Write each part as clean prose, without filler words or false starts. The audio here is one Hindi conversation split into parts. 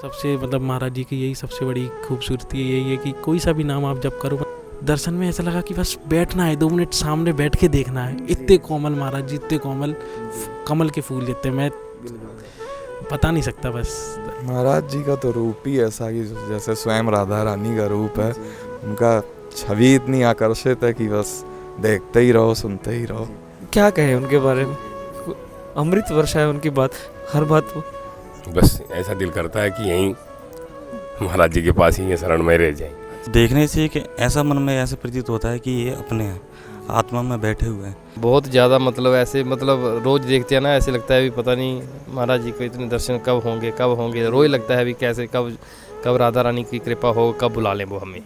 सबसे मतलब महाराज जी की यही सबसे बड़ी खूबसूरती यही है कि कोई सा भी नाम आप जप करो, दर्शन में ऐसा लगा कि बस बैठना है, 2 मिनट सामने बैठ के देखना है। इतने कोमल महाराज जी, इतने कोमल, कमल के फूल जितने, मैं बता नहीं सकता बस। महाराज जी का तो रूप ही ऐसा कि जैसे स्वयं राधा रानी का रूप है। उनका छवि इतनी आकर्षित है कि बस देखते ही रहो, सुनते ही रहो। क्या कहें उनके बारे में, अमृत वर्षा है उनकी बात, हर बात वो। बस ऐसा दिल करता है कि यहीं महाराज जी के पास ही शरण में रह जाएं। देखने से कि ऐसा मन में ऐसे प्रतीत होता है कि ये अपने हैं, आत्मा में बैठे हुए हैं। बहुत ज़्यादा मतलब ऐसे मतलब रोज़ देखते हैं ना, ऐसे लगता है भी पता नहीं महाराज जी को इतने दर्शन कब होंगे। रोज़ लगता है भी कैसे कब राधा रानी की कृपा हो, कब बुला लें वो हमें।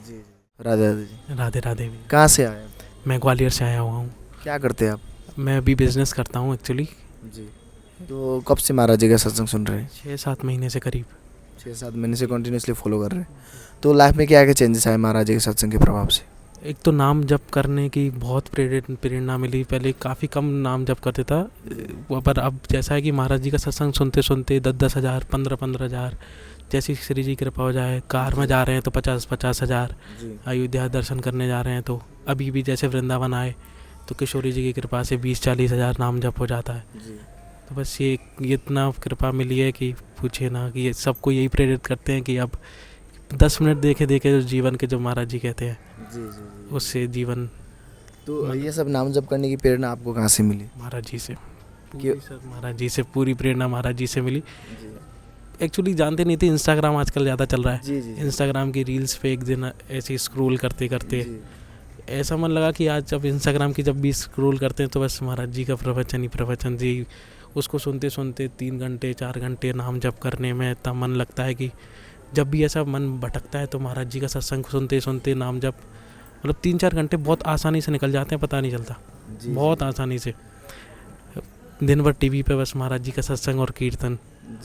राधे राधे जी। राधे राधे भी। कहाँ से आए? मैं ग्वालियर से आया हुआ हूँ। क्या करते हैं आप? मैं अभी बिजनेस करता हूँ एक्चुअली। जी। तो कब से महाराज जी का सत्संग सुन रहे हैं? 6-7 महीने से करीब। 6-7 महीने से कंटिन्यूसली फॉलो कर रहे हैं। तो लाइफ में क्या क्या चेंजेस आए महाराज जी के सत्संग के प्रभाव से? एक तो नाम जप करने की बहुत प्रेरणा मिली। पहले काफ़ी कम नाम जप करते था, पर अब जैसा है कि महाराज जी का सत्संग सुनते सुनते 10-10 हज़ार, 15-15 हज़ार, जैसी श्री जी कृपा हो जाए। कार में जा रहे हैं तो 50-50 हज़ार, अयोध्या दर्शन करने जा रहे हैं तो अभी भी जैसे वृंदावन आए तो किशोरी जी की कृपा से 20-40 हज़ार नाम जप हो जाता है। तो बस ये इतना कृपा मिली है कि पूछे ना, कि ये सबको यही प्रेरित करते हैं कि अब 10 मिनट देखे देखे जो जीवन के, जो महाराज जी कहते हैं, उससे जीवन। तो ये सब नाम जप करने की प्रेरणा आपको कहाँ से मिली? महाराज जी से, महाराज जी से पूरी प्रेरणा महाराज जी से मिली। एक्चुअली जानते नहीं थे इंस्टाग्राम आजकल ज़्यादा चल रहा है। इंस्टाग्राम की रील्स पे एक दिन ऐसे स्क्रॉल करते करते ऐसा मन लगा कि आज जब इंस्टाग्राम की जब भी स्क्रॉल करते हैं तो बस महाराज जी का प्रवचन ही प्रवचन जी, उसको सुनते सुनते 3 घंटे 4 घंटे नाम जप करने में इतना मन लगता है कि जब भी ऐसा मन भटकता है तो महाराज जी का सत्संग सुनते सुनते नाम जप, मतलब 3-4 घंटे बहुत आसानी से निकल जाते हैं, पता नहीं चलता। बहुत आसानी से दिन भर टीवी पे बस महाराज जी का सत्संग और कीर्तन,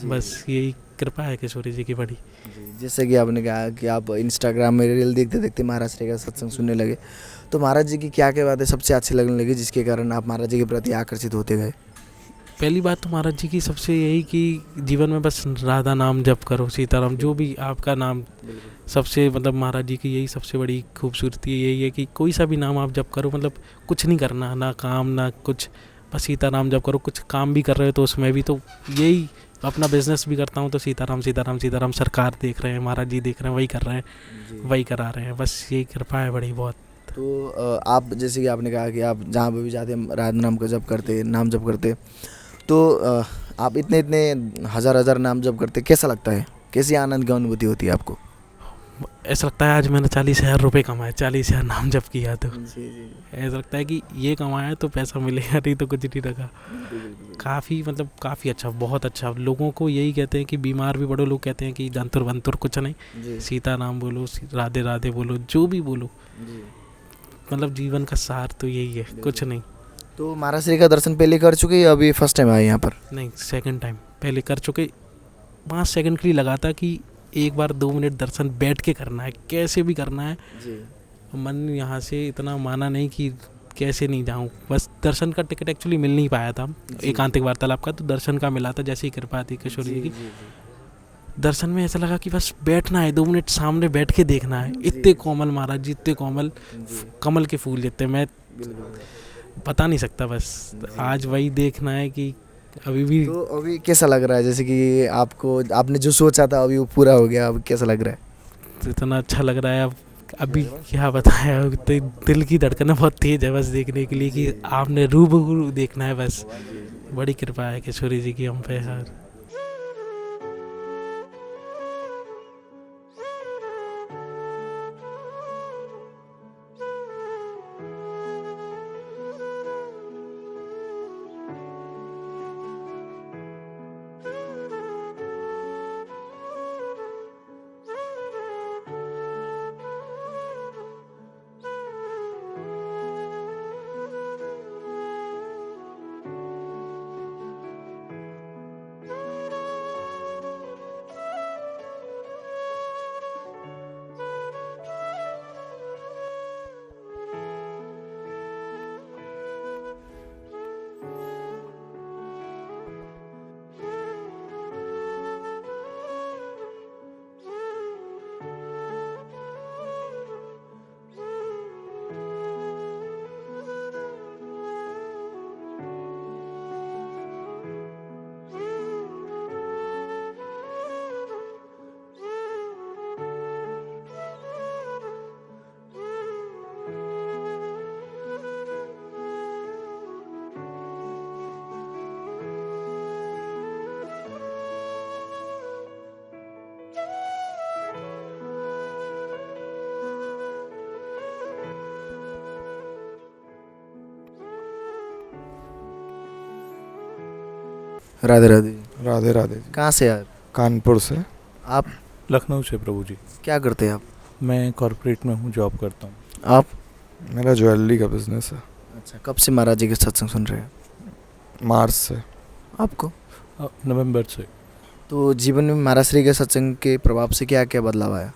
बस यही कृपा है किशोरी जी की बड़ी। जैसे कि आपने कहा कि आप इंस्टाग्राम में रील देखते देखते महाराज जी का सत्संग सुनने लगे, तो महाराज जी की क्या क्या बातें सबसे अच्छी लगने लगी जिसके कारण आप महाराज जी के प्रति आकर्षित होते गए? पहली बात तो महाराज जी की सबसे यही कि जीवन में बस राधा नाम जप करो, सीताराम, जो भी आपका नाम, सबसे मतलब महाराज जी की यही सबसे बड़ी खूबसूरती यही है कि कोई सा भी नाम आप जप करो, मतलब कुछ नहीं करना, ना काम ना कुछ, बस सीताराम जप करो। कुछ काम भी कर रहे हो तो उसमें भी तो यही, अपना बिजनेस भी करता हूँ तो सीताराम सीताराम सीताराम, सरकार देख रहे हैं, महाराज जी देख रहे हैं, वही कर रहे हैं, वही करा रहे हैं, बस यही कृपा है बड़ी बहुत। तो आप जैसे कि आपने कहा कि आप जहाँ पर भी जाते राधा नाम का जप करते, नाम जप करते, तो आप इतने इतने हज़ार नाम जप करते, कैसा लगता है? कैसी आनंद की अनुभूति होती है आपको? ऐसा लगता है आज मैंने 40,000 रुपये कमाए, 40,000 नाम जप किया तो ऐसा लगता है कि ये कमाया तो पैसा मिलेगा, नहीं तो कुछ नहीं रखा। काफ़ी मतलब काफ़ी अच्छा, बहुत अच्छा। लोगों को यही कहते हैं कि बीमार भी बड़े लोग कहते हैं कि जंतुर वंतुर कुछ नहीं, सीता नाम बोलो, राधे राधे बोलो, जो भी बोलो, मतलब जीवन का सार तो यही है, कुछ नहीं। तो महाराज श्री का दर्शन पहले कर चुके या अभी फर्स्ट टाइम आए यहाँ पर? नहीं, सेकंड टाइम। पहले कर चुके, 5 सेकंड के लिए लगा था कि एक बार 2 मिनट दर्शन बैठ के करना है, कैसे भी करना है। मन यहाँ से इतना माना नहीं कि कैसे नहीं जाऊँ, बस दर्शन का टिकट एक्चुअली मिल नहीं पाया था एकांतिक वार्तालाप का, तो दर्शन का मिला था, जैसे ही कृपा थी किशोरी जी की। दर्शन में ऐसा लगा कि बस बैठना है, 2 मिनट सामने बैठ के देखना है। इतने कोमल महाराज जी, इतने कोमल, कमल के फूल जितने, मैं बता नहीं सकता। बस आज वही देखना है कि अभी भी। तो अभी कैसा लग रहा है, जैसे कि आपको, आपने जो सोचा था अभी वो पूरा हो गया, अब कैसा लग रहा है? तो इतना अच्छा लग रहा है अब, अभी क्या बताया, तो दिल की धड़कन बहुत तेज है बस देखने के लिए कि आपने रूबरू देखना है, बस बड़ी कृपा है किशोरी जी की हम पे यार। राधे राधे। राधे राधे जी। कहाँ से आप? कानपुर से। आप लखनऊ से प्रभु जी। क्या करते हैं आप? मैं कॉरपोरेट में हूँ, जॉब करता हूँ। आप? मेरा ज्वेलरी का बिजनेस है। अच्छा, कब से महाराज जी के सत्संग सुन रहे हैं? मार्च से। आपको? नवंबर से। तो जीवन में महाराज श्री के सत्संग के प्रभाव से क्या क्या बदलाव आया?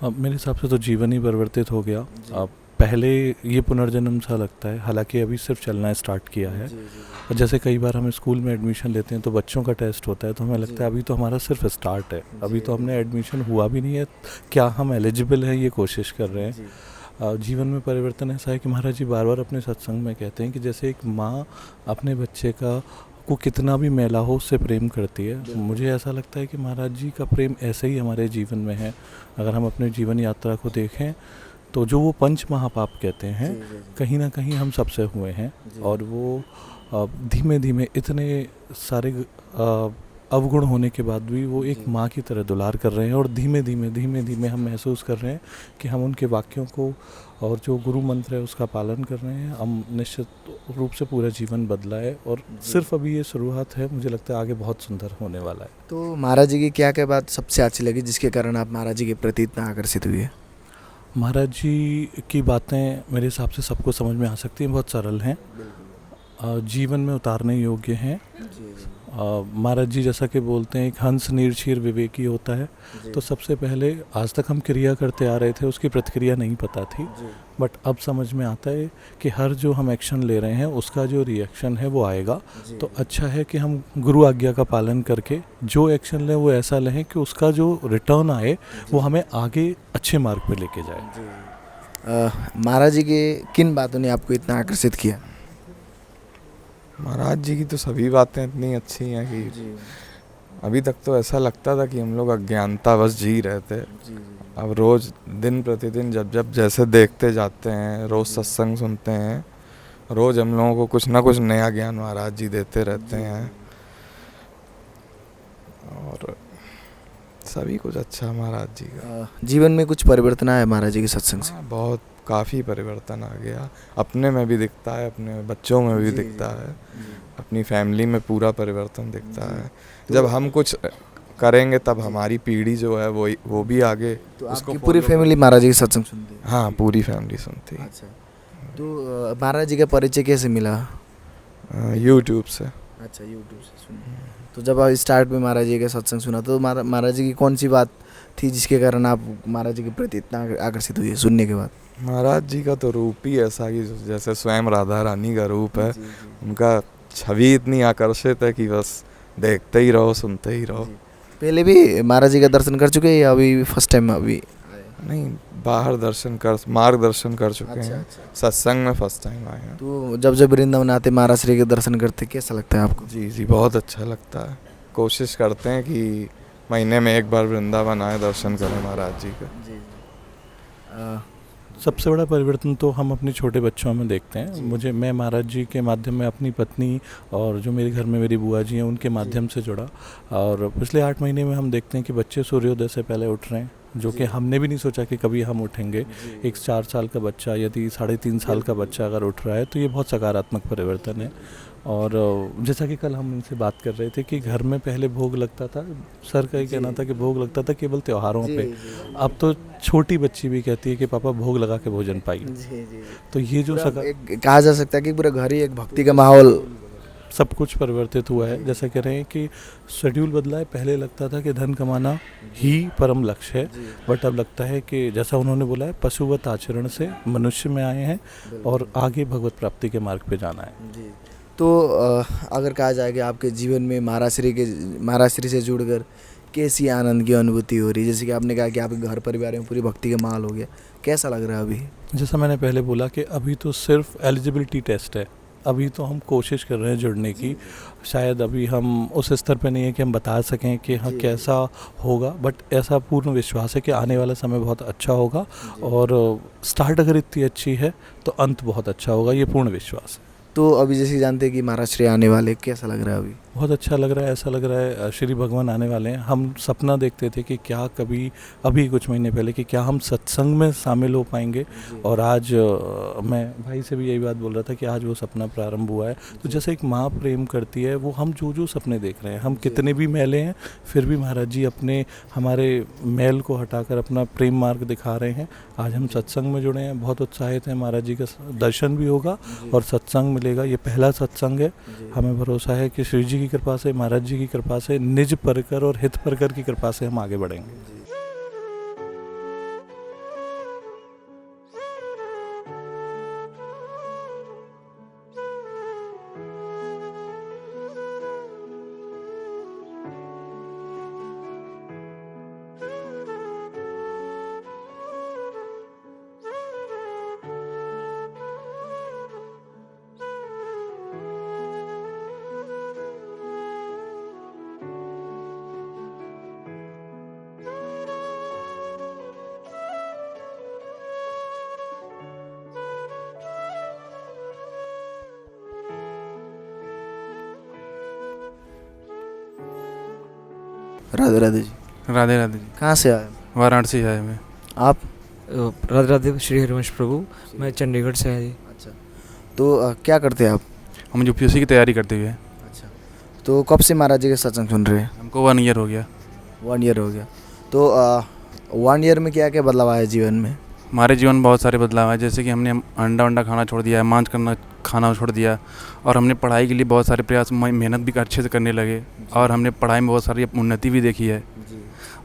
अब मेरे हिसाब से तो जीवन ही परिवर्तित हो गया। अब पहले ये पुनर्जन्म सा लगता है, हालांकि अभी सिर्फ चलना स्टार्ट किया है। और जैसे कई बार हम स्कूल में एडमिशन लेते हैं तो बच्चों का टेस्ट होता है, तो हमें लगता है अभी तो हमारा सिर्फ स्टार्ट है, अभी तो हमने एडमिशन हुआ भी नहीं है, क्या हम एलिजिबल हैं ये कोशिश कर रहे हैं। जीवन में परिवर्तन ऐसा है कि महाराज जी बार बार अपने सत्संग में कहते हैं कि जैसे एक माँ अपने बच्चे को कितना भी मैला हो उससे प्रेम करती है। मुझे ऐसा लगता है कि महाराज जी का प्रेम ऐसे ही हमारे जीवन में है। अगर हम अपने जीवन यात्रा को देखें तो जो वो पंच महापाप कहते हैं कहीं ना कहीं हम सबसे हुए हैं, और वो धीमे धीमे इतने सारे अवगुण होने के बाद भी वो एक माँ की तरह दुलार कर रहे हैं, और धीमे धीमे हम महसूस कर रहे हैं कि हम उनके वाक्यों को और जो गुरु मंत्र है उसका पालन कर रहे हैं। हम निश्चित रूप से पूरा जीवन बदला है, और सिर्फ अभी ये शुरुआत है, मुझे लगता है आगे बहुत सुंदर होने वाला है। तो महाराज जी की क्या क्या बात सबसे अच्छी लगी जिसके कारण आप महाराज जी के प्रति इतना आकर्षित हुए? महाराज जी की बातें मेरे हिसाब से सबको समझ में आ सकती हैं, बहुत सरल हैं, जीवन में उतारने योग्य हैं। महाराज जी जैसा कि बोलते हैं एक हंस निरक्षीर विवेकी होता है, तो सबसे पहले आज तक हम क्रिया करते आ रहे थे, उसकी प्रतिक्रिया नहीं पता थी, बट अब समझ में आता है कि हर जो हम एक्शन ले रहे हैं उसका जो रिएक्शन है वो आएगा। तो अच्छा है कि हम गुरु आज्ञा का पालन करके जो एक्शन लें वो ऐसा लें कि उसका जो रिटर्न आए वो हमें आगे अच्छे मार्ग पे लेके जाए। महाराज जी के किन बातों ने आपको इतना आकर्षित किया? महाराज जी की तो सभी बातें इतनी अच्छी हैं कि अभी तक तो ऐसा लगता था कि हम लोग अज्ञानतावश जी रहे थे। अब रोज़ दिन प्रतिदिन जब जैसे देखते जाते हैं, रोज़ सत्संग सुनते हैं, रोज़ हम लोगों को कुछ ना कुछ नया ज्ञान महाराज जी देते रहते हैं, और सभी कुछ अच्छा महाराज जी का। जीवन में कुछ परिवर्तन आया महाराज जी के सत्संग से? बहुत काफ़ी परिवर्तन आ गया, अपने में भी दिखता है, अपने बच्चों में भी दिखता है, अपनी फैमिली में पूरा परिवर्तन दिखता है। जब हम कुछ करेंगे तब हमारी पीढ़ी जो है वो भी आगे तो उसको पूरी फैमिली महाराज जी के सत्संग सुनती है? हाँ, पूरी फैमिली सुनती है। अच्छा, तो महाराज जी का परिचय कैसे मिला? यूट्यूब से। अच्छा, यूट्यूब से सुना। तो जब आप स्टार्ट में महाराज जी का सत्संग सुना तो महाराज जी की कौन सी बात थी जिसके कारण आप महाराज जी के प्रति इतना आकर्षित हुए सुनने के बाद? महाराज जी का तो रूप ही ऐसा कि जैसे स्वयं राधा रानी का रूप है। उनका छवि इतनी आकर्षित है कि बस देखते ही रहो, सुनते ही रहो। पहले भी महाराज जी का दर्शन कर चुके हैं या अभी फर्स्ट टाइम? अभी नहीं, बाहर मार्गदर्शन कर चुके हैं। सत्संग में फर्स्ट टाइम आए हैं। तो जब वृंदावन आते महाराज श्री के दर्शन करते कैसा लगता है आपको? जी, बहुत अच्छा लगता है। कोशिश करते हैं कि महीने में एक बार वृंदावन आए, दर्शन करें महाराज जी का। सबसे बड़ा परिवर्तन तो हम अपने छोटे बच्चों में देखते हैं। मैं महाराज जी के माध्यम में अपनी पत्नी और जो मेरे घर में मेरी बुआ जी हैं उनके माध्यम से जुड़ा, और पिछले 8 महीने में हम देखते हैं कि बच्चे सूर्योदय से पहले उठ रहे हैं, जो कि हमने भी नहीं सोचा कि कभी हम उठेंगे। एक 4 साल का बच्चा यदि 3.5 साल का बच्चा अगर उठ रहा है तो ये बहुत सकारात्मक परिवर्तन है। और जैसा कि कल हम इनसे बात कर रहे थे कि घर में पहले भोग लगता था, सर का ही कहना था कि भोग लगता था केवल त्योहारों पे, अब तो छोटी बच्ची भी कहती है कि पापा भोग लगा के भोजन पाइए। तो ये जो कहा जा सकता है कि पूरा घर ही एक भक्ति का माहौल, सब कुछ परिवर्तित हुआ है। जैसा कह रहे हैं कि शेड्यूल बदला है, पहले लगता था कि धन कमाना ही परम लक्ष्य है, बट अब लगता है कि जैसा उन्होंने बोला है पशुवत आचरण से मनुष्य में आए हैं और आगे भगवत प्राप्ति के मार्ग पे जाना है। तो अगर कहा जाए कि आपके जीवन में महाराज श्री से जुड़कर कैसी आनंद की अनुभूति हो रही है? जैसे कि आपने कहा कि आपके घर परिवार में पूरी भक्ति का माहौल हो गया, कैसा लग रहा है अभी? जैसा मैंने पहले बोला कि अभी तो सिर्फ एलिजिबिलिटी टेस्ट है, अभी तो हम कोशिश कर रहे हैं जुड़ने की। शायद अभी हम उस स्तर पे नहीं है कि हम बता सकें कि हाँ कैसा होगा, बट ऐसा पूर्ण विश्वास है कि आने वाला समय बहुत अच्छा होगा, और स्टार्ट अगर इतनी अच्छी है तो अंत बहुत अच्छा होगा, ये पूर्ण विश्वास है। तो अभी जैसे जानते हैं कि महाराज श्री आने वाले, कैसा लग रहा है अभी? बहुत अच्छा लग रहा है। ऐसा लग रहा है श्री भगवान आने वाले हैं। हम सपना देखते थे कि क्या कभी अभी कुछ महीने पहले कि क्या हम सत्संग में शामिल हो पाएंगे, और आज मैं भाई से भी यही बात बोल रहा था कि आज वो सपना प्रारंभ हुआ है। तो जैसे एक माँ प्रेम करती है, वो हम जो सपने देख रहे हैं, हम कितने भी मैले हैं फिर भी महाराज जी अपने हमारे मैल को हटाकर अपना प्रेम मार्ग दिखा रहे हैं। आज हम सत्संग में जुड़े हैं, बहुत उत्साहित हैं। महाराज जी का दर्शन भी होगा और सत्संग मिलेगा। ये पहला सत्संग है। हमें भरोसा है कि श्री जी की कृपा से, महाराज जी की कृपा से, निज परकर और हित परकर की कृपा से हम आगे बढ़ेंगे। राधे राधे जी। राधे राधे जी। कहाँ से आए? वाराणसी आए मैं। आप? राधे राधे श्री हरिवंश प्रभु, मैं चंडीगढ़ से आया जी। अच्छा, तो क्या करते हैं आप? हम यूपीएससी की तैयारी करते हुए। अच्छा, तो कब से महाराज जी के सत्संग सुन रहे हैं? हमको 1 ईयर हो गया। 1 ईयर हो गया। तो 1 ईयर में क्या क्या बदलाव आया जीवन में? हमारे जीवन में बहुत सारे बदलाव हैं, जैसे कि हमने अंडा खाना छोड़ दिया है, मांस खाना छोड़ दिया, और हमने पढ़ाई के लिए बहुत सारे प्रयास मेहनत भी अच्छे से करने लगे, और हमने पढ़ाई में बहुत सारी उन्नति भी देखी है।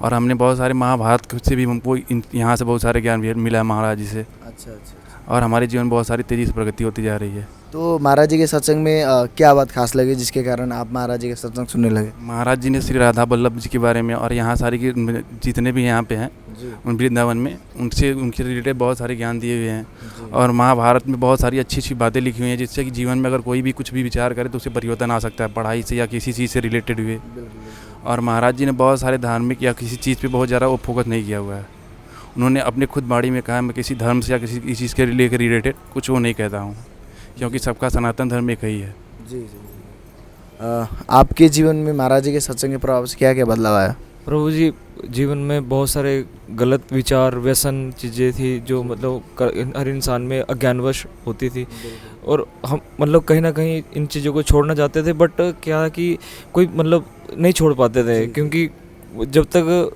और हमने बहुत सारे महाभारत से भी हमको यहाँ से बहुत सारे ज्ञान भी मिला है महाराज जी से। अच्छा। और हमारे जीवन में बहुत सारी तेज़ी से प्रगति होती जा रही है। तो महाराज जी के सत्संग में क्या बात खास लगी जिसके कारण आप महाराज जी के सत्संग सुनने लगे? महाराज जी ने श्री राधा वल्लभ जी के बारे में, और यहाँ सारे के जितने भी यहाँ पे हैं उन वृंदावन में, उनके रिलेटेड बहुत सारे ज्ञान दिए हुए हैं। और महाभारत में बहुत सारी अच्छी अच्छी बातें लिखी हुई हैं, जिससे कि जीवन में अगर कोई भी कुछ भी विचार करे तो उससे परिवर्तन आ सकता है, पढ़ाई से या किसी चीज़ से रिलेटेड हुए। और महाराज जी ने बहुत सारे धार्मिक या किसी चीज़ पे बहुत ज़्यादा वो फोकस नहीं किया हुआ है। उन्होंने अपने खुद बाड़ी में कहा, मैं किसी धर्म से या किसी चीज़ के लेकर रिलेटेड कुछ वो नहीं कहता हूँ, क्योंकि सबका सनातन धर्म एक ही है। जी। आपके जीवन में महाराज जी के सत्संग के प्रभाव से क्या क्या बदलाव आया? प्रभु जी, जीवन में बहुत सारे गलत विचार, व्यसन चीज़ें थी जो मतलब हर इंसान में अज्ञानवश होती थी, और हम मतलब कहीं ना कहीं इन चीज़ों को छोड़ना चाहते थे, बट क्या कि कोई मतलब नहीं छोड़ पाते थे, क्योंकि जब तक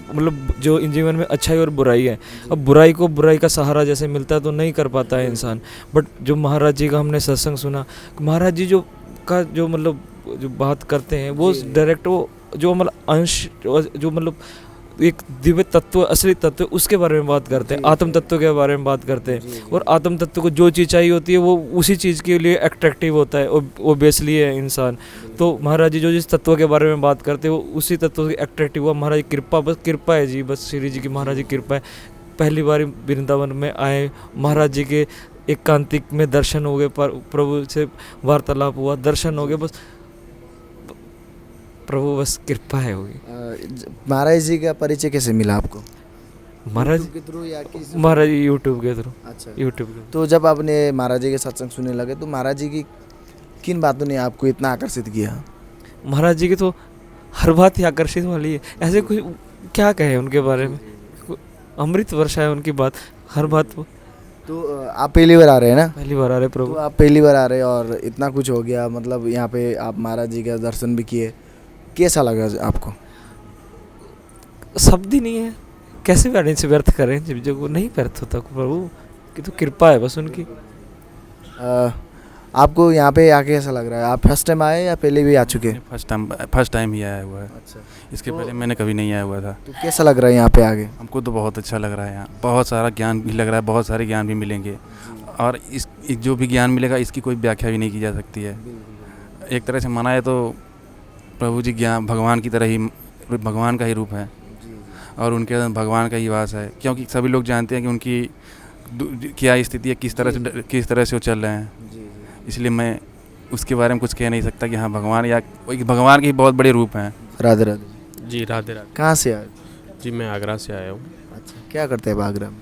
मतलब जो इन जीवन में अच्छाई और बुराई है, अब बुराई का सहारा जैसे मिलता है तो नहीं कर पाता है इंसान। बट जो महाराज जी का हमने सत्संग सुना, महाराज जी जो बात करते हैं वो डायरेक्ट वो जो मतलब अंश जो मतलब एक दिव्य तत्व, असली तत्व, उसके बारे में बात करते हैं, आत्म तत्व के बारे में बात करते हैं। और आत्म तत्व को जो चीज़ चाहिए होती है वो उसी चीज़ के लिए अट्रैक्टिव होता है, वो बेसली है इंसान। तो महाराज जी जो जिस तत्व के बारे में बात करते हैं वो उसी तत्व से अट्रैक्टिव हुआ। महाराज कृपा, बस कृपा है जी, बस श्री जी की महाराज जी कृपा है। पहली बार वृंदावन में आए, महाराज जी के एकांतिक में दर्शन हो गए, प्रभु से वार्तालाप हुआ, दर्शन हो गए, बस प्रभु बस कृपा है होगी। महाराज जी का परिचय कैसे मिला आपको? महाराज के थ्रू या किसी? महाराज यूट्यूब के थ्रू। अच्छा, यूट्यूब के। तो जब आपने महाराज जी के सत्संग सुनने लगे तो महाराज जी की किन बातों ने आपको इतना आकर्षित किया? महाराज जी की तो हर बात ही आकर्षित वाली है, ऐसे कुछ क्या कहे उनके बारे में, अमृत वर्षा है उनकी बात, हर बात। तो आप पहली बार आ रहे हैं ना? पहली बार आ रहे प्रभु। तो आप पहली बार आ रहे हैं और इतना कुछ हो गया, मतलब यहाँ पे आप महाराज जी का दर्शन भी किए, कैसा लगा आपको? शब्द ही नहीं है, कैसे वाणी से व्यर्थ करें जब जो नहीं व्यर्थ होता प्रभु की तो कृपा है बस उनकी। आपको यहाँ पे आके ऐसा लग रहा है, आप फर्स्ट टाइम आए या पहले भी आ चुके हैं? फर्स्ट टाइम ही आया हुआ है। अच्छा, इसके पहले मैंने कभी नहीं आया हुआ था। तो कैसा लग रहा है यहाँ पे आगे? हमको तो बहुत अच्छा लग रहा है, यहाँ बहुत सारा ज्ञान भी लग रहा है, बहुत सारे ज्ञान भी मिलेंगे, और इस जो भी ज्ञान मिलेगा इसकी कोई व्याख्या भी नहीं की जा सकती है। एक तरह से माना है तो प्रभु जी ज्ञान भगवान की तरह ही, भगवान का ही रूप है, और उनके अंदर भगवान का ही वास है, क्योंकि सभी लोग जानते हैं कि उनकी क्या स्थिति है, किस तरह से वो चल रहे हैं। इसलिए मैं उसके बारे में कुछ कह नहीं सकता कि हाँ भगवान या भगवान के ही बहुत बड़े रूप हैं। राधे राधे जी। राधे राधे। कहाँ से आए? जी मैं आगरा से आया हूँ। अच्छा, क्या करते हैं आप आगरा में?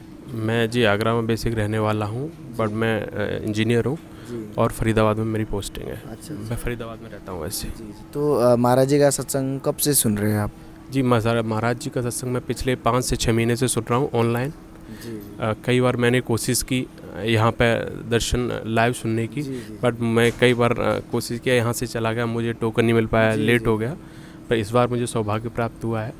मैं जी आगरा में बेसिक रहने वाला हूँ, बट मैं इंजीनियर हूँ। और फरीदाबाद में मेरी पोस्टिंग है। अच्छा। मैं फरीदाबाद में रहता हूँ वैसे। तो महाराज जी का सत्संग कब से सुन रहे हैं आप? जी महाराज जी का सत्संग मैं पिछले 5 से 6 महीने से सुन रहा हूँ ऑनलाइन। कई बार मैंने कोशिश की यहाँ पे दर्शन लाइव सुनने की, बट मैं कई बार कोशिश किया, यहाँ से चला गया, मुझे टोकन नहीं मिल पाया, लेट हो गया। पर इस बार मुझे सौभाग्य प्राप्त हुआ है।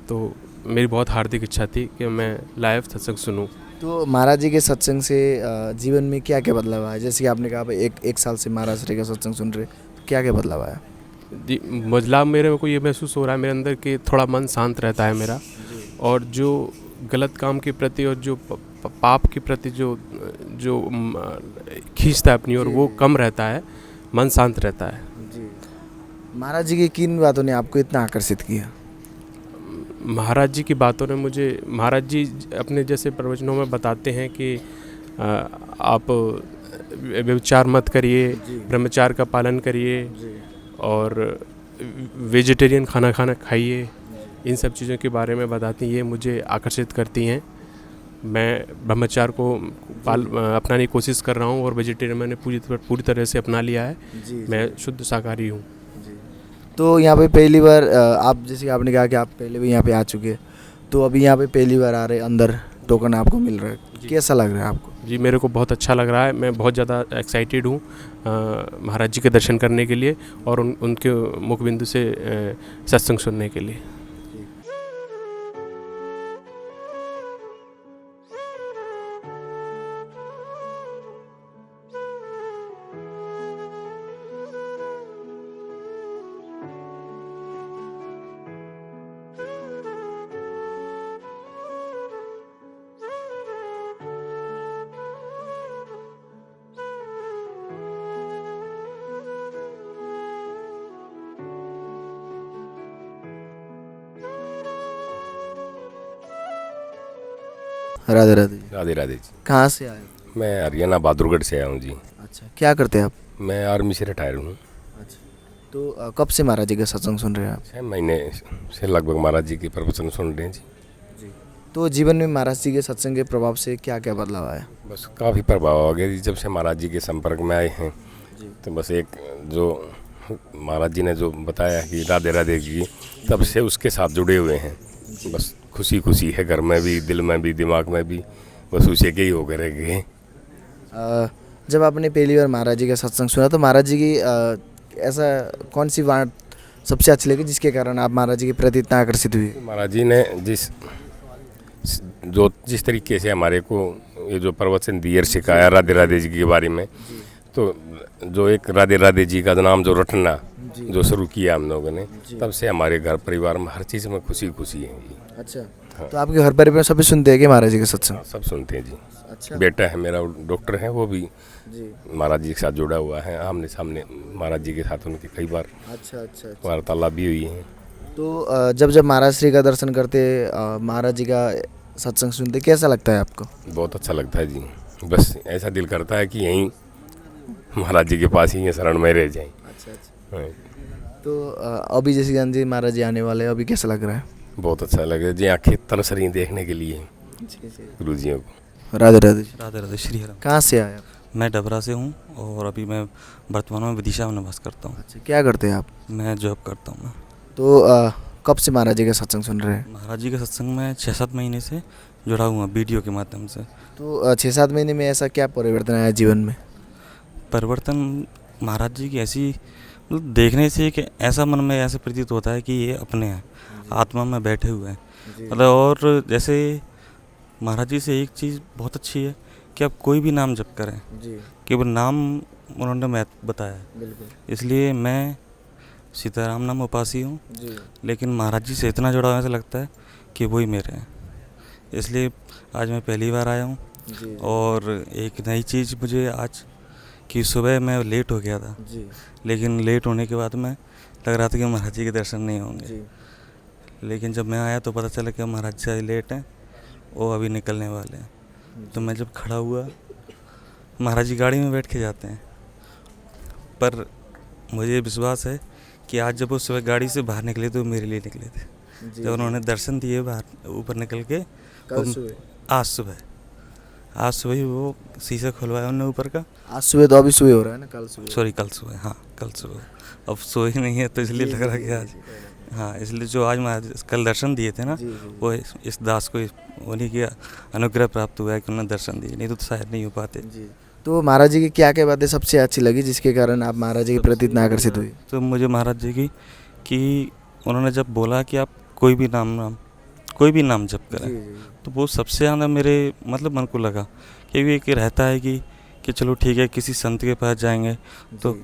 तो मेरी बहुत हार्दिक इच्छा थी कि मैं लाइव सत्संग सुनूं। तो महाराज जी के सत्संग से जीवन में क्या क्या बदलाव आया? जैसे कि आपने कहा एक साल से महाराज जी का सत्संग सुन रहे, तो क्या क्या बदलाव आया? जी बदलाव मेरे को ये महसूस हो रहा है मेरे अंदर कि थोड़ा मन शांत रहता है मेरा, और जो गलत काम के प्रति और जो पाप के प्रति जो खींचता है अपनी ओर, वो कम रहता है, मन शांत रहता है। महाराज जी की किन बातों ने आपको इतना आकर्षित किया? महाराज जी की बातों ने मुझे, महाराज जी अपने जैसे प्रवचनों में बताते हैं कि आप व्यभिचार मत करिए, ब्रह्मचार्य का पालन करिए और वेजिटेरियन खाना खाइए, इन सब चीज़ों के बारे में बताती हैं। ये मुझे आकर्षित करती हैं। मैं ब्रह्मचार्य को अपनाने की कोशिश कर रहा हूँ और वेजिटेरियन मैंने पूरी तरह से अपना लिया है। मैं शुद्ध शाकाहारी हूँ। तो यहाँ पे पहली बार आप, जैसे कि आपने कहा कि आप पहले भी यहाँ पे आ चुके, तो अभी यहाँ पे पहली बार आ रहे, अंदर टोकन आपको मिल रहा है, कैसा लग रहा है आपको? जी मेरे को बहुत अच्छा लग रहा है। मैं बहुत ज़्यादा एक्साइटेड हूँ महाराज जी के दर्शन करने के लिए और उनके मुखबिंदु से सत्संग सुनने के लिए। राधे राधे। राधे राधे जी। कहाँ से आए? मैं हरियाणा बहादुरगढ़ से आया हूँ जी। अच्छा, क्या करते हैं आप? मैं आर्मी से रिटायर हूँ। अच्छा, तो कब से महाराज जी का सत्संग सुन रहे हैं आप? 6 महीने से लगभग महाराज जी के प्रवचन सुन रहे हैं जी। तो जीवन में महाराज जी के सत्संग के प्रभाव से क्या क्या बदलाव आया? बस काफ़ी प्रभाव आ गया जी। जब से महाराज जी के संपर्क में आए हैं तो बस एक जो महाराज जी ने जो बताया कि राधे राधे की, तब से उसके साथ जुड़े हुए हैं। बस खुशी खुशी है, घर में भी, दिल में भी, दिमाग में भी, बस उसे के ही होकर रह गए। जब आपने पहली बार महाराज जी का सत्संग सुना, तो महाराज जी की ऐसा कौन सी बात सबसे अच्छी लगी जिसके कारण आप महाराज जी के प्रति इतना आकर्षित हुए? महाराज जी ने जिस तरीके से हमारे को ये जो प्रवचन दिए, सिखाया राधे राधे जी के बारे में, तो जो एक राधे राधे जी का नाम जो रटना जो शुरू किया हम लोगों ने, तब से हमारे घर परिवार में हर चीज़ में खुशी खुशी है। अच्छा, हाँ। तो आपके घर परिवार में सभी सुनते हैं कि महाराज जी के सत्संग? हाँ, सब सुनते हैं जी। अच्छा। बेटा है मेरा, डॉक्टर है, वो भी महाराज जी के साथ जुड़ा हुआ है। आमने सामने महाराज जी के साथ उनके कई बार वार्तालाप भी हुई है। तो जब महाराज श्री का दर्शन करते, महाराज जी का सत्संग सुनते, कैसा लगता है आपको? बहुत अच्छा लगता है जी। बस ऐसा दिल करता है कि यहीं महाराज जी के पास ही शरण में रह जाएं। अच्छा। तो अभी जैसे गांधी जी महाराज जी आने वाले हैं, अभी कैसा लग रहा है? बहुत अच्छा लग रहा है जी, आँखें तरस रही देखने के लिए गुरु जी को। राधे राधे। राधे राधे। श्री राम। कहाँ से आए आप? मैं डबरा से हूँ और अभी मैं वर्तमान में विदिशा में निवास करता हूँ। अच्छा, क्या करते हैं आप? मैं जॉब करता हूँ। तो कब से महाराज जी का सत्संग सुन रहे हैं? महाराज जी के सत्संग में 6-7 महीने से जुड़ा हुआ वीडियो के माध्यम से। तो 6-7 महीने में ऐसा क्या परिवर्तन आया जीवन में? परिवर्तन महाराज जी की ऐसी देखने से कि ऐसा मन में ऐसे प्रतीत होता है कि ये अपने हैं, आत्मा में बैठे हुए हैं। मतलब और जैसे महाराज जी से एक चीज़ बहुत अच्छी है कि आप कोई भी नाम जप करें, केवल नाम उन्होंने महत्व बताया है। इसलिए मैं सीताराम नाम उपासी हूँ, लेकिन महाराज जी से इतना जुड़ा हुआ ऐसा लगता है कि वही मेरे हैं। इसलिए आज मैं पहली बार आया हूँ। और एक नई चीज़ मुझे आज कि सुबह मैं लेट हो गया था, लेकिन लेट होने के बाद में लग रहा था कि महाराज जी के दर्शन नहीं होंगे, लेकिन जब मैं आया तो पता चला कि महाराज जी लेट हैं, वो अभी निकलने वाले हैं। तो मैं जब खड़ा हुआ, महाराज जी गाड़ी में बैठ के जाते हैं, पर मुझे विश्वास है कि आज जब वो सुबह गाड़ी से बाहर निकले तो मेरे लिए निकले थे। जब उन्होंने दर्शन दिए बाहर ऊपर निकल के, आज सुबह आज सुबह ही वो शीशा खुलवाया उन्होंने ऊपर का। आज सुबह तो अभी सुबह हो रहा है ना, कल सुबह। सॉरी कल सुबह, हाँ कल सुबह। अब सोए ही नहीं है तो इसलिए लग रहा है कि आज, हाँ इसलिए जो आज महाराज कल दर्शन दिए थे ना, वो इस दास को उन्हीं के अनुग्रह प्राप्त हुआ है कि उन्होंने दर्शन दिए, नहीं तो शायद नहीं हो पाते। तो महाराज जी की क्या क्या बातें सबसे अच्छी लगी जिसके कारण आप महाराज जी के प्रति इतना आकर्षित हुए? तो मुझे महाराज जी की कि उन्होंने जब बोला कि आप कोई भी नाम जप करें, तो वो सबसे ज़्यादा मेरे मतलब मन को लगा, क्योंकि एक रहता है कि चलो ठीक है किसी संत के पास जाएंगे तो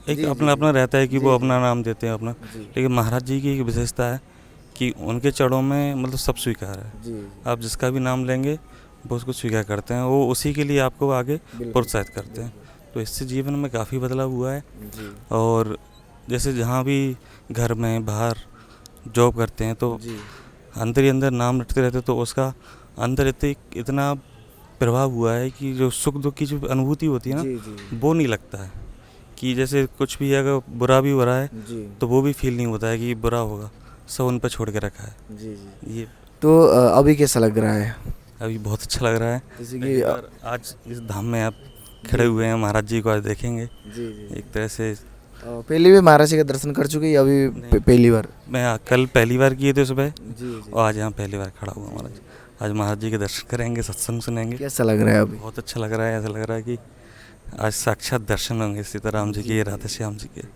एक अपना रहता है कि वो अपना नाम देते हैं अपना, लेकिन महाराज जी की एक विशेषता है कि उनके चरणों में मतलब सब स्वीकार है। आप जिसका भी नाम लेंगे वो उसको स्वीकार करते हैं, वो उसी के लिए आपको आगे प्रोत्साहित करते हैं। तो इससे जीवन में काफ़ी बदलाव हुआ है। और जैसे जहाँ भी घर में बाहर जॉब करते हैं तो अंदर ही अंदर नाम रटते रहते, तो उसका अंदर इतना प्रभाव हुआ है कि जो सुख दुख की जो अनुभूति होती है ना, वो नहीं लगता है कि जैसे कुछ भी अगर बुरा भी हो रहा है तो वो भी फील नहीं होता है कि बुरा होगा, सब उन पर छोड़ के रखा है। ये तो अभी कैसा लग रहा है? अभी बहुत अच्छा लग रहा है, जैसे कि आज इस धाम में आप खड़े हुए हैं, महाराज जी को आज देखेंगे। एक तरह से पहले भी महाराज जी का दर्शन कर चुके हैं, अभी पहली बार? मैं कल पहली बार किए थे सुबह, और आज यहाँ पहली बार खड़ा हुआ महाराज। आज महाराज जी के दर्शन करेंगे, सत्संग सुनेंगे। कैसा लग रहा है अभी? बहुत अच्छा लग रहा है, ऐसा लग रहा है कि आज साक्षात दर्शन होंगे सीताराम जी के, राधा श्याम जी के।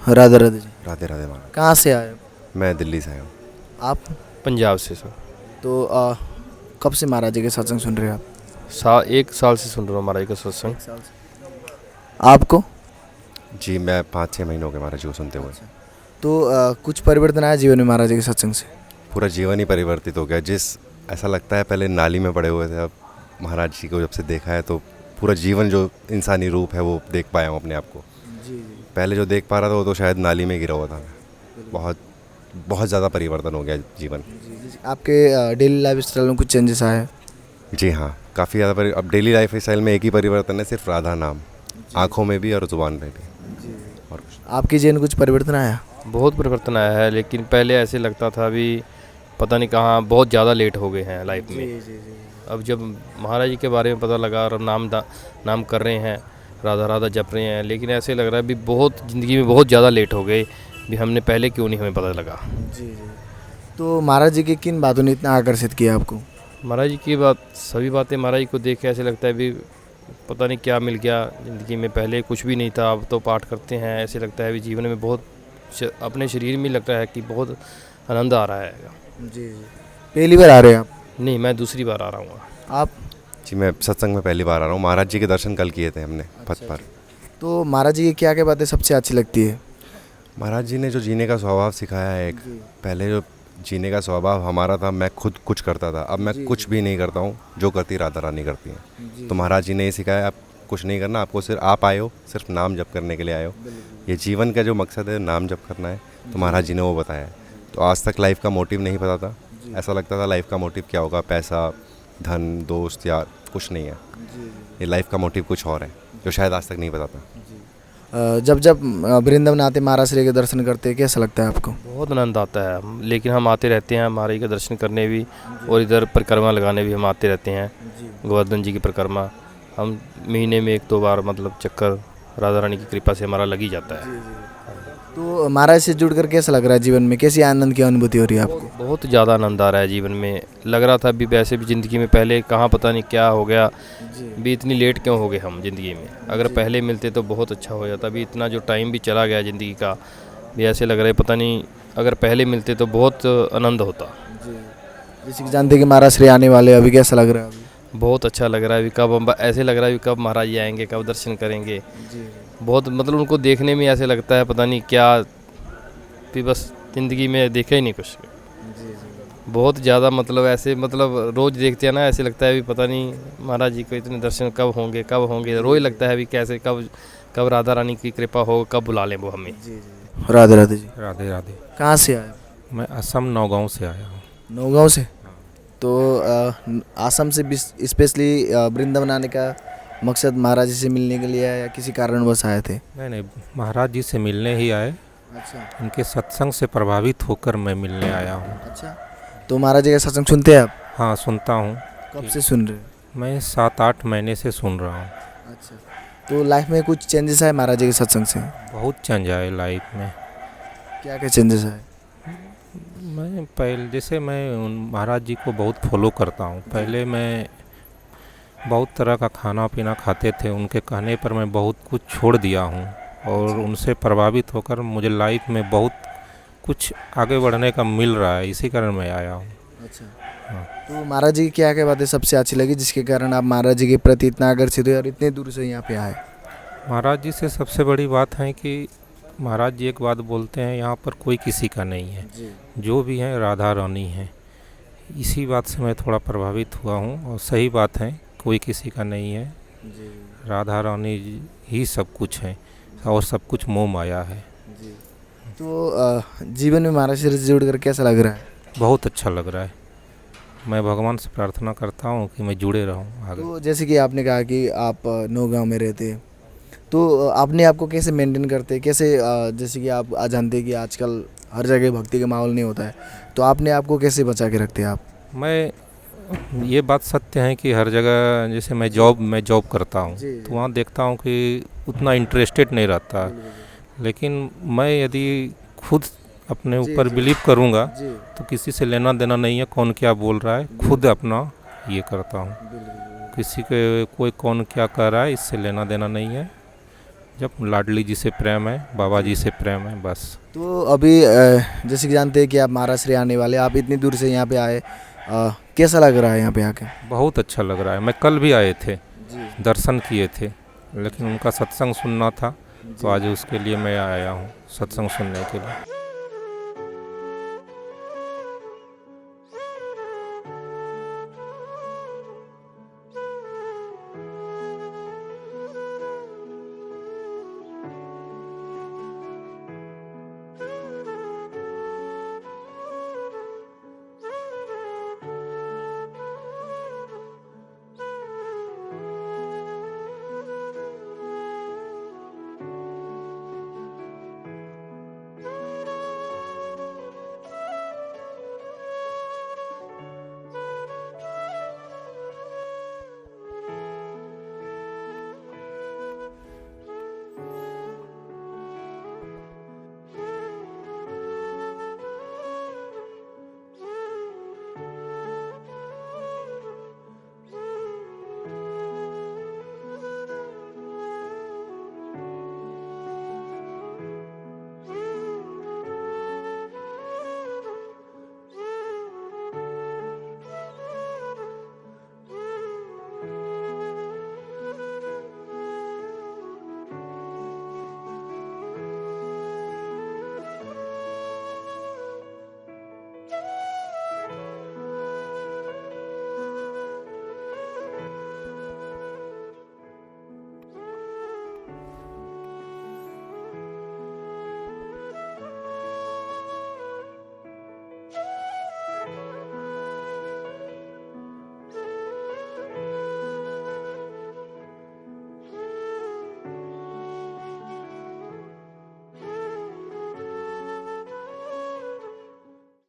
राधे राधे जी। राधे राधे महाराज। कहाँ से आए? मैं दिल्ली से आया हूँ। आप? पंजाब से सर। तो कब से महाराज जी के सत्संग सुन रहे हैं आप? 1 साल से सुन रहा हूँ महाराज का सत्संग। आपको? जी मैं 5-6 महीनों के महाराज जी को सुनते हुए। तो कुछ परिवर्तन आया जीवन में महाराज जी के सत्संग से? पूरा जीवन ही परिवर्तित हो गया। ऐसा लगता है पहले नाली में पड़े हुए थे, अब महाराज जी को जब से देखा है तो पूरा जीवन जो इंसानी रूप है वो देख पाया हूँ अपने आप को। पहले जो देख पा रहा था वो तो शायद नाली में गिरा हुआ था। बहुत ज़्यादा परिवर्तन हो गया जीवन। आपके डेली लाइफ स्टाइल में कुछ चेंजेस आए? जी हाँ, काफ़ी ज़्यादा। अब डेली लाइफ स्टाइल में एक ही परिवर्तन है, सिर्फ राधा नाम, आँखों में भी और ज़ुबान में भी। और आपके जीवन में कुछ परिवर्तन आया? बहुत परिवर्तन आया है, लेकिन पहले ऐसे लगता था अभी पता नहीं कहाँ बहुत ज़्यादा लेट हो गए हैं लाइफ में। अब जब महाराज जी के बारे में पता लगा और नाम कर रहे हैं, राधा राधा जप रहे हैं, लेकिन ऐसे लग रहा है अभी बहुत ज़िंदगी में बहुत ज़्यादा लेट हो गए, भी हमने पहले क्यों नहीं हमें पता लगा। तो महाराज जी की किन बातों ने इतना आकर्षित किया आपको? महाराज जी की सभी बातें महाराज जी को देख के ऐसे लगता है भी पता नहीं क्या मिल गया ज़िंदगी में। पहले कुछ भी नहीं था, अब तो पाठ करते हैं, ऐसे लगता है भी जीवन में बहुत अपने शरीर में लगता है कि बहुत आनंद आ रहा है। पहली बार आ रहे हैं आप? नहीं, मैं दूसरी बार आ रहा हूँ। आप? जी मैं सत्संग में पहली बार आ रहा हूँ। महाराज जी के दर्शन कल किए थे हमने पथ पर। तो महाराज जी की क्या क्या बातें सबसे अच्छी लगती है? महाराज जी ने जो जीने का स्वभाव सिखाया है, पहले जो जीने का स्वभाव हमारा था, मैं खुद कुछ करता था, अब मैं कुछ भी नहीं करता हूँ, जो करती राधा रानी करती हैं। तो महाराज जी ने ये सिखाया, आप कुछ नहीं करना, आपको सिर्फ आप आए हो, सिर्फ नाम जप करने के लिए आए हो। ये जीवन का जो मकसद है नाम जप करना है, तो महाराज जी ने वो बताया है। तो आज तक लाइफ का मोटिव नहीं पता था, ऐसा लगता था लाइफ का मोटिव क्या होगा, पैसा, धन, दोस्त, यार, कुछ नहीं है। ये लाइफ का मोटिव कुछ और है जो शायद आज तक नहीं पता था। जब वृंदावन आते महाराज श्री के दर्शन करते कैसा लगता है आपको? बहुत आनंद आता है, लेकिन हम आते रहते हैं महाराज के दर्शन करने भी, और इधर परिक्रमा लगाने भी हम आते रहते हैं। गोवर्धन जी की परिक्रमा हम महीने में 1-2 बार मतलब चक्कर राधा रानी की कृपा से हमारा लग ही जाता है। तो महाराज से जुड़कर कैसा लग रहा है जीवन में, कैसी आनंद की अनुभूति हो रही है आपको? बहुत ज़्यादा आनंद आ रहा है जीवन में। लग रहा था अभी वैसे भी ज़िंदगी में पहले कहाँ पता नहीं क्या हो गया, भी इतनी लेट क्यों हो गए हम ज़िंदगी में। अगर पहले मिलते तो बहुत अच्छा हो जाता। अभी इतना जो टाइम भी चला गया ज़िंदगी का, भी ऐसे लग रहा है पता नहीं अगर पहले मिलते तो बहुत आनंद होता। जैसे कि जानते हैं कि महाराज श्री आने वाले, अभी कैसा लग रहा है? अभी बहुत अच्छा लग रहा है। अभी कब हम ऐसे लग रहा है कब महाराज जी आएंगे, कब दर्शन करेंगे। बहुत मतलब उनको देखने में ऐसे लगता है पता नहीं क्या, भी बस ज़िंदगी में देखा ही नहीं कुछ। बहुत ज़्यादा मतलब ऐसे मतलब रोज़ देखते हैं ना, ऐसे लगता है अभी पता नहीं महाराज जी को इतने दर्शन कब होंगे। रोज़ लगता है अभी कैसे कब राधा रानी की कृपा हो, कब बुला लें वो हमें। राधे राधे जी। राधे राधे। कहाँ से आए? मैं असम नौगांव से आया हूँ। नौगांव से? तो असम से स्पेशली वृंदावन आने का मकसद महाराज जी से मिलने के लिए या किसी कारणवश आए थे? नहीं, महाराज जी से मिलने ही आए। अच्छा। उनके सत्संग से प्रभावित होकर मैं मिलने आया हूँ। अच्छा, तो महाराज जी का सत्संग सुनते हैं आप? हाँ, सुनता हूँ। कब से सुन रहे हैं? मैं 7-8 महीने से सुन रहा हूँ। अच्छा, तो लाइफ में कुछ चेंजेस आए महाराज जी के सत्संग से? बहुत चेंज आए लाइफ में। क्या क्या चेंजेस आए? मैं पहले जैसे मैं उन महाराज जी को बहुत फॉलो करता हूँ। पहले मैं बहुत तरह का खाना पीना खाते थे, उनके कहने पर मैं बहुत कुछ छोड़ दिया हूँ और उनसे प्रभावित होकर मुझे लाइफ में बहुत कुछ आगे बढ़ने का मिल रहा है, इसी कारण मैं आया हूँ। अच्छा। हाँ। तो महाराज जी की क्या क्या बातें सबसे अच्छी लगी जिसके कारण आप महाराज जी के प्रति इतना आकर्षित हुए और इतने दूर से यहाँ पे आए? महाराज जी से सबसे बड़ी बात है कि महाराज जी एक बात बोलते हैं, यहाँ पर कोई किसी का नहीं है, जो भी है राधा रानी है। इसी बात से मैं थोड़ा प्रभावित हुआ हूँ और सही बात है, कोई किसी का नहीं है, राधा रानी ही सब कुछ है और सब कुछ मोह माया है। तो जीवन में महाराज जी से जुड़कर कैसा लग रहा है? बहुत अच्छा लग रहा है। मैं भगवान से प्रार्थना करता हूँ कि मैं जुड़े रहूँ आगे। तो जैसे कि आपने कहा कि आप नौगांव में रहते, तो आपने आपको कैसे मेंटेन करते, कैसे जैसे कि आप जानते हैं कि आजकल हर जगह भक्ति का माहौल नहीं होता है, तो आपने आपको कैसे बचा के रखते हैं आप? मैं ये बात सत्य है कि हर जगह जैसे मैं जॉब करता हूँ तो वहाँ देखता हूँ कि उतना इंटरेस्टेड नहीं रहता, लेकिन मैं यदि खुद अपने ऊपर बिलीव करूँगा तो किसी से लेना देना नहीं है कौन क्या बोल रहा है, खुद अपना ये करता हूँ। किसी के कोई कौन क्या कह रहा है इससे लेना देना नहीं है। जब लाडली जी से प्रेम है, बाबा जी से प्रेम है, बस। तो अभी जैसे कि जानते हैं कि आप महाराज श्री आने वाले, आप इतनी दूर से यहाँ पे आए, कैसा लग रहा है यहाँ पे आके? बहुत अच्छा लग रहा है। मैं कल भी आए थे, दर्शन किए थे, लेकिन उनका सत्संग सुनना था तो आज उसके लिए मैं आया हूँ सत्संग सुनने के लिए।